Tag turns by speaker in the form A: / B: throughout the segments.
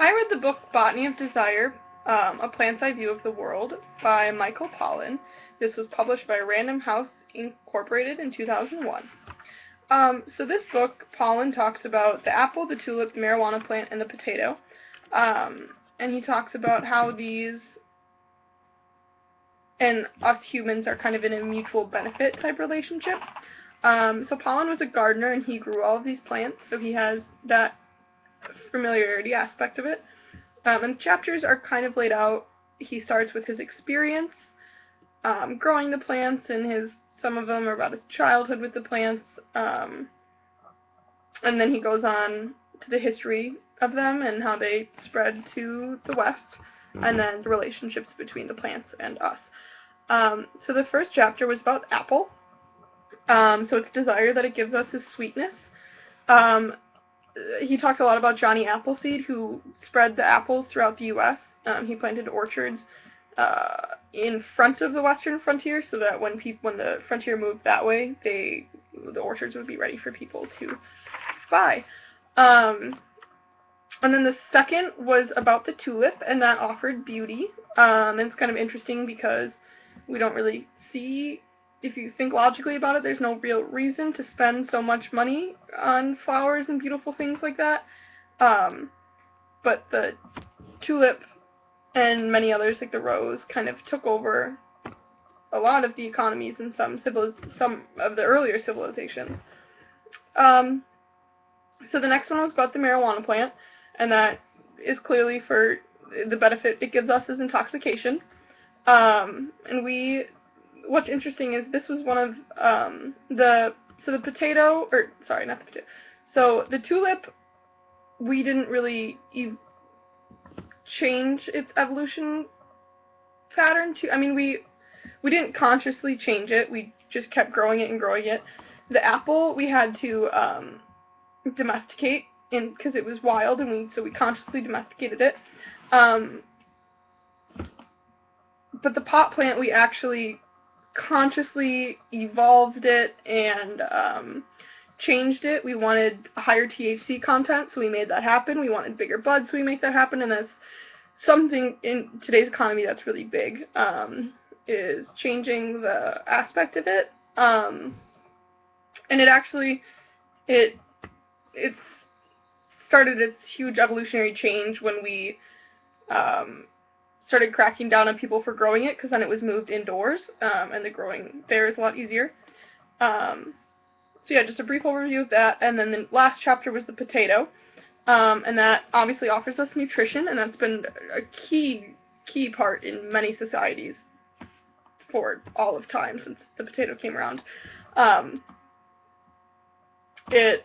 A: I read the book Botany of Desire, A Plant's Eye View of the World by Michael Pollan. This was published by Random House Incorporated in 2001. So this book, Pollan talks about the apple, the tulip, the marijuana plant, and the potato. And he talks about how these and us humans are kind of in a mutual benefit type relationship. So Pollan was a gardener and he grew all of these plants, so he has that familiarity aspect of it. And the chapters are kind of laid out. He starts with his experience growing the plants, and some of them are about his childhood with the plants, and then he goes on to the history of them and how they spread to the West, and then the relationships between the plants and us. So the first chapter was about the apple. So its desire that it gives us is sweetness. He talked a lot about Johnny Appleseed, who spread the apples throughout the U.S. He planted orchards in front of the western frontier, so that when the frontier moved that way, the orchards would be ready for people to buy. And then the second was about the tulip, and that offered beauty. And it's kind of interesting because we don't really see, if you think logically about it, there's no real reason to spend so much money on flowers and beautiful things like that. But the tulip and many others, like the rose, kind of took over a lot of the economies in some of the earlier civilizations. So the next one was about the marijuana plant, and that is clearly for the benefit it gives us is intoxication. What's interesting is this was one of the tulip, we didn't really change its evolution pattern we didn't consciously change it, we just kept growing it and growing it. The apple we had to domesticate because it was wild, and so we consciously domesticated it. But the pot plant, we actually consciously evolved it and changed it. We wanted a higher THC content, so we made that happen. We wanted bigger buds, so we make that happen, and that's something in today's economy that's really big, is changing the aspect of it. And it started its huge evolutionary change when we started cracking down on people for growing it, because then it was moved indoors, and the growing there is a lot easier. So yeah, just a brief overview of that, and then the last chapter was the potato, and that obviously offers us nutrition, and that's been a key part in many societies for all of time since the potato came around. It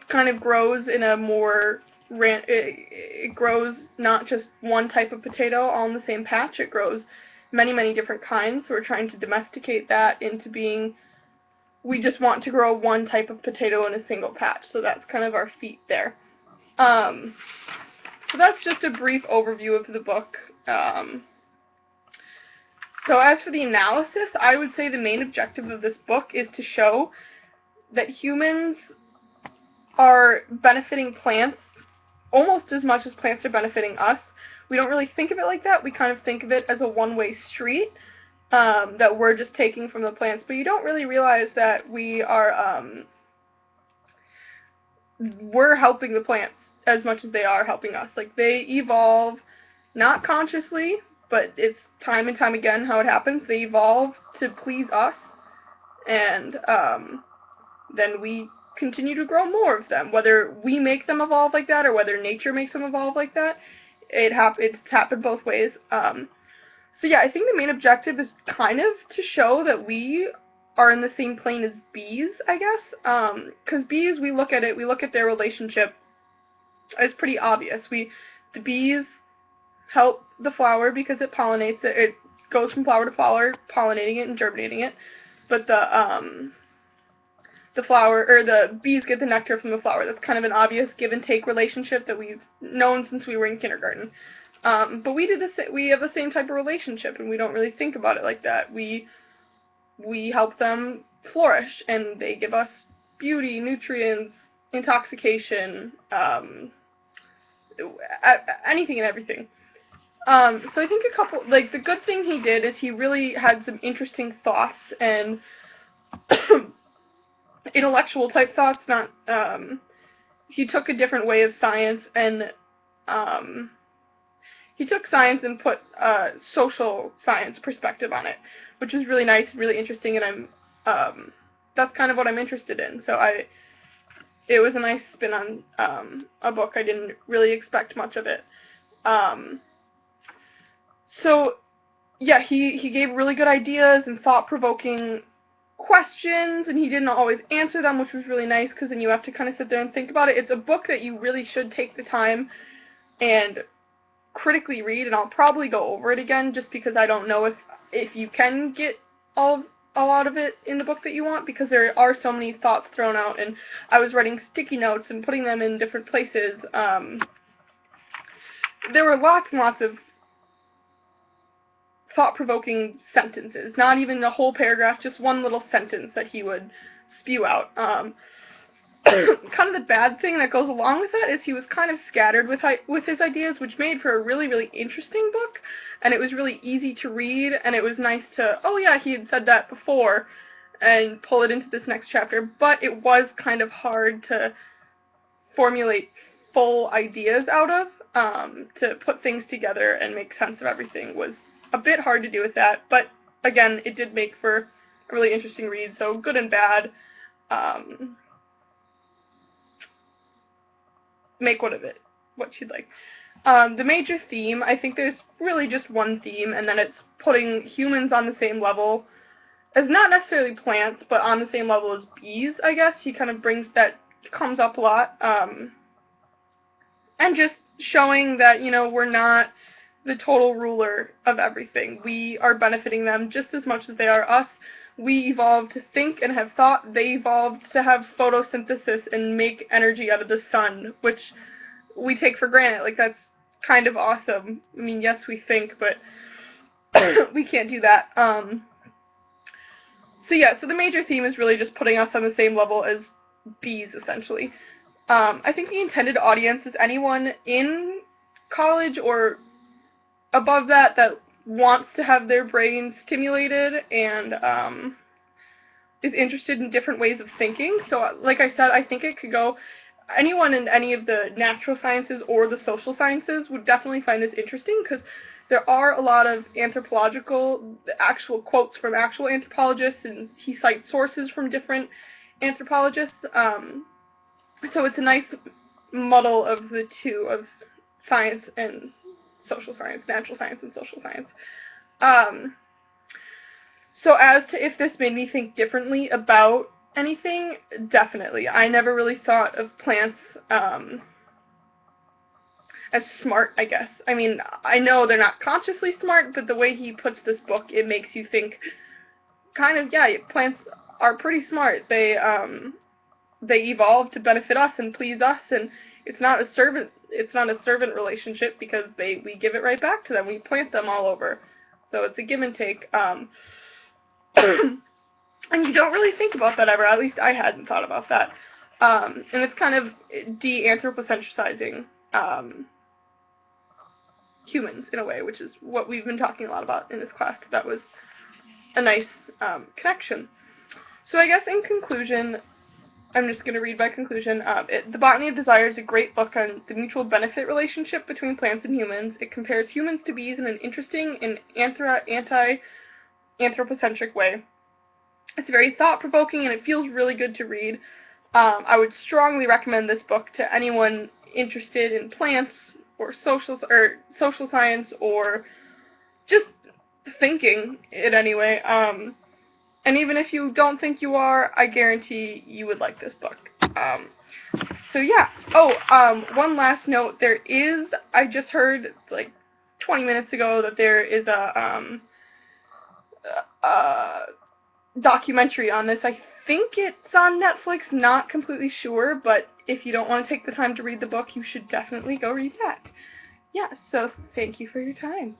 A: kind of grows in a more it grows not just one type of potato all in the same patch. It grows many different kinds. So we're trying to domesticate that into being, we just want to grow one type of potato in a single patch. So that's kind of our feat there. So that's just a brief overview of the book. So as for the analysis, I would say the main objective of this book is to show that humans are benefiting plants almost as much as plants are benefiting us. We don't really think of it like that. We kind of think of it as a one-way street, that we're just taking from the plants. But you don't really realize that we're helping the plants as much as they are helping us. Like, they evolve, not consciously, but it's time and time again how it happens. They evolve to please us, and then we continue to grow more of them. Whether we make them evolve like that or whether nature makes them evolve like that, it's happened both ways. So yeah, I think the main objective is kind of to show that we are in the same plane as bees, I guess. Because bees, we look at their relationship as pretty obvious. The bees help the flower because it pollinates it. It goes from flower to flower, pollinating it and germinating it. But the flower, or the bees get the nectar from the flower. That's kind of an obvious give and take relationship that we've known since we were in kindergarten. But we have the same type of relationship, and we don't really think about it like that. We help them flourish, and they give us beauty, nutrients, intoxication, anything and everything. So I think a couple, like, the good thing he did is he really had some interesting thoughts and intellectual type thoughts, not, he took a different way of science, and, he took science and put social science perspective on it, which is really nice, really interesting, and that's kind of what I'm interested in. So it was a nice spin on a book. I didn't really expect much of it. So yeah, he gave really good ideas and thought-provoking questions, and he didn't always answer them, which was really nice, because then you have to kind of sit there and think about it. It's a book that you really should take the time and critically read, and I'll probably go over it again, just because I don't know if you can get all out of it in the book that you want, because there are so many thoughts thrown out, and I was writing sticky notes and putting them in different places. There were lots and lots of thought-provoking sentences, not even a whole paragraph, just one little sentence that he would spew out. Kind of the bad thing that goes along with that is he was kind of scattered with his ideas, which made for a really, really interesting book, and it was really easy to read, and it was nice to, oh yeah, he had said that before, and pull it into this next chapter, but it was kind of hard to formulate full ideas out of, to put things together and make sense of everything was a bit hard to do with that, but again, it did make for a really interesting read, so good and bad. Make one of it what you'd like. The major theme, I think there's really just one theme, and then it's putting humans on the same level as not necessarily plants, but on the same level as bees, I guess. He kind of brings that, comes up a lot, and just showing that, you know, we're not the total ruler of everything. We are benefiting them just as much as they are us. We evolved to think and have thought. They evolved to have photosynthesis and make energy out of the sun, which we take for granted. Like, that's kind of awesome. I mean, yes, we think, but we can't do that. So yeah, so the major theme is really just putting us on the same level as bees, essentially. I think the intended audience is anyone in college or above that wants to have their brain stimulated and is interested in different ways of thinking. So like I said, I think it could go, anyone in any of the natural sciences or the social sciences would definitely find this interesting, because there are a lot of anthropological, actual quotes from actual anthropologists, and he cites sources from different anthropologists. So it's a nice muddle of the two, of science and social science, natural science and social science. So as to if this made me think differently about anything, definitely. I never really thought of plants as smart, I guess. I mean, I know they're not consciously smart, but the way he puts this book, it makes you think, kind of, yeah, plants are pretty smart. They evolved to benefit us and please us, and it's not a servant relationship, because we give it right back to them. We plant them all over. So it's a give and take. And you don't really think about that ever. At least I hadn't thought about that. And it's kind of de-anthropocentricizing humans, in a way, which is what we've been talking a lot about in this class. That was a nice connection. So I guess in conclusion, I'm just going to read by conclusion. The Botany of Desire is a great book on the mutual benefit relationship between plants and humans. It compares humans to bees in an interesting and anti-anthropocentric way. It's very thought-provoking, and it feels really good to read. I would strongly recommend this book to anyone interested in plants or social science, or just thinking it anyway. And even if you don't think you are, I guarantee you would like this book. So yeah. Oh, one last note. I just heard, like, 20 minutes ago that there is a documentary on this. I think it's on Netflix, not completely sure, but if you don't want to take the time to read the book, you should definitely go read that. Yeah, so thank you for your time.